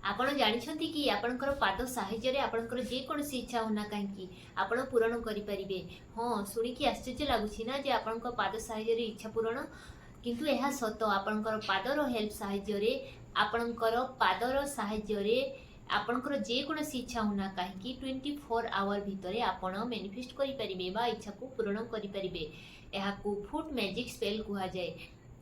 आपण जानिछंती कि आपणकर पाद साहाय्य रे आपणकर जे कोनसी इच्छा होना काहेकि आपण पूरण करि परिबे। हाँ सुनिकी आश्चर्य लागुछि ना जे आपणकर पाद साहाय्य रे इच्छा पूरण, किंतु यह सत आपणकर पादर हेल्प साहाय्य रे आपणकर पादर साहाय्य रे आपणकर जे कोनसी इच्छा होना काहेकि 24 आवर भितरे आपण मैनिफेस्ट करि परिबे बा इच्छा को पूरण करि परिबे। एहा को फुट मैजिक स्पेल कुहा जाय।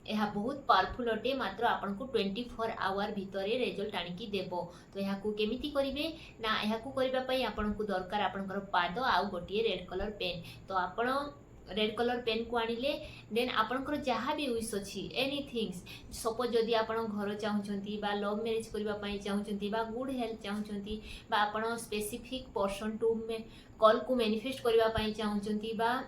यह बहुत पावरफुल अटे, मात्र आपन को 24 आवर भितरे रिजल्ट आनिकी देबो। तो यह को केमिति करिवे ना, यह को करिबा पई आपन को दरकार आपनकर पाद आ गोटिए रेड कलर पेन। तो आपण रेड कलर पेन को आनिले देन आपनकर जहाँ भी विश अछि एनीथिंग्स, सपोज जदि आपण घर चाहूछंती बा लव मैरिज करिबा पई चाहूछंती बा गुड हेल्थ चाहूछंती बा आपण स्पेसिफिक पर्सन टू में कॉल को मैनिफेस्ट करिबा पई चाहूछंती बा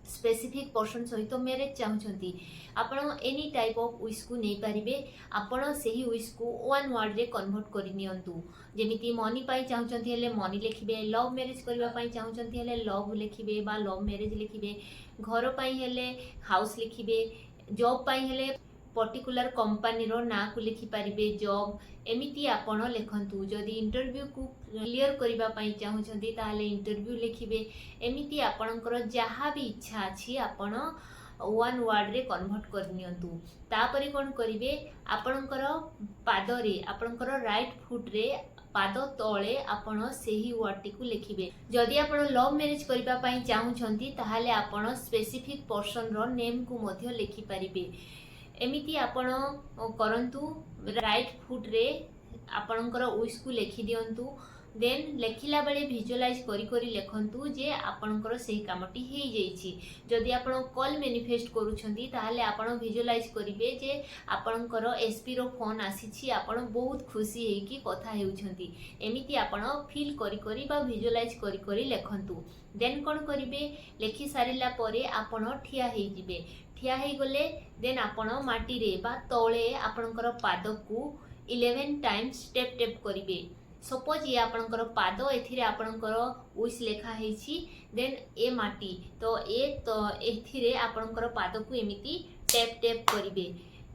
स्पेसिफिक पर्सन सहित मैरिज चाहूछंती, आपण एनी टाइप ऑफ विश को नहीं पारिबे। आपण सही विश को वन वर्ड रे कन्वर्ट करि नियंतु। जेमिति मनी पाई चाहूछंती हेले मनी लिखिबे, लव मैरिज करिबा पाई चाहूछंती हेले लव लिखिबे बा लव मैरिज लिखिबे, घर पाई हेले हाउस लिखिबे, जॉब पाई हेले पर्टिकुलर कंपनी रो ना को लिखि पारिबे जॉब, एमिति आपण लिखंतु। जदि इंटरव्यू को क्लियर करिबा पई चाहूछंती ताले इंटरव्यू लिखिबे। एमिति आपणकर जहाँ भी इच्छा अछि आपण वन वर्ड रे कन्वर्ट कर नियंतु। तापरे कोन करिवे, आपणकर पादरे आपणकर राइट फुट रे पाद तळे आपण सेही वर्ड को लिखिबे। जदि आपण लव मैरिज करिबा पई चाहूछंती ताहाले आपण स्पेसिफिक पर्सन रो नेम को मध्य लिखि पारिबे। एमिति आपण करंतु राइट फुट रे आपणकर विश को लिखि दियंतु। देन लेखिला बेले विजुअलाइज करी करी लेखंतु जे आपणकर सेही कामटी हेई जाईछि। जदि आपण कॉल मैनिफेस्ट करूछंती ताहाले आपण विजुअलाइज करिवे जे आपणकर एसपी रो फोन आसीछि, आपण बहुत खुशी हेई कि कथा हेउछंती। एमिति आपण फील करी करी बा विजुअलाइज करी करी लेखंतु। देन कोन करिवे, लेखि सारिला परे आपण ठिया हेई जिवे। ठिया हेई गले देन आपण माटी रे बा तळे आपणकर पाद को 11 टाइम्स स्टेप टेप करिवे। सपोज ये आपणकर पाद एथिरे आपणकर विश लेखा हेछि, देन ए माटी तो एथिरे आपणकर पाद को एमिति टेप टेप करिवे।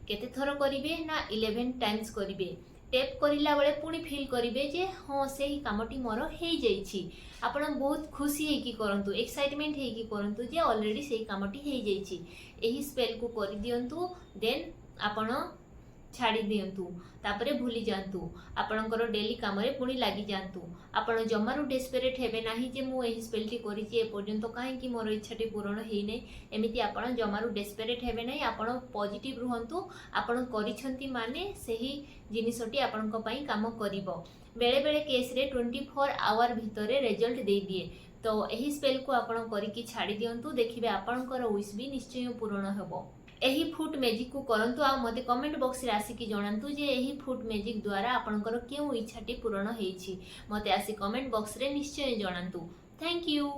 केते थरो करिवे ना 11 टाइम्स करिवे। टेप करिला बेले पुणी फील करिवे जे हाँ सेही कामटी मोर हेई जाईछि। आपण बहुत खुशी है कि करंतु, एक्साइटमेंट है कि करंतु जे ऑलरेडी सेही कामटी हेई जाईछि। एही स्पेल को करि दियंतु। देन आपण छाड़ी दियंतु, तापरे भूली जांतु। आपणकर डेली काम रे पुणी लागि जांतु। आपण जमारू डेस्परेट हेबे नाही जे मु एही स्पेलटी करिछि ए पर्यंत काहे कि मोर इच्छाटी पूर्ण हेई नै। एमिति आपण जमारू डेस्परेट हेबे नाही। आपण पॉजिटिव रुहंतु। आपण करिछंती माने सेही जिनिसटी आपणक पई काम करिवो। बेले बेले केस रे 24 आवर भितरे रिजल्ट दे दिए। तो एही स्पेल को आपण करिकि छाड़ी दियंतु, देखिबे आपणकर विश भी निश्चय पूर्ण हेबो। एही फुट मैजिक को करंतु आ मते कमेंट बॉक्स रे आसी कि जणांतु जे एही फुट मैजिक द्वारा आपणकर केउ इच्छाटी पूर्ण हेछि। मते आसी कमेंट बॉक्स रे निश्चय जणांतु। Thank you.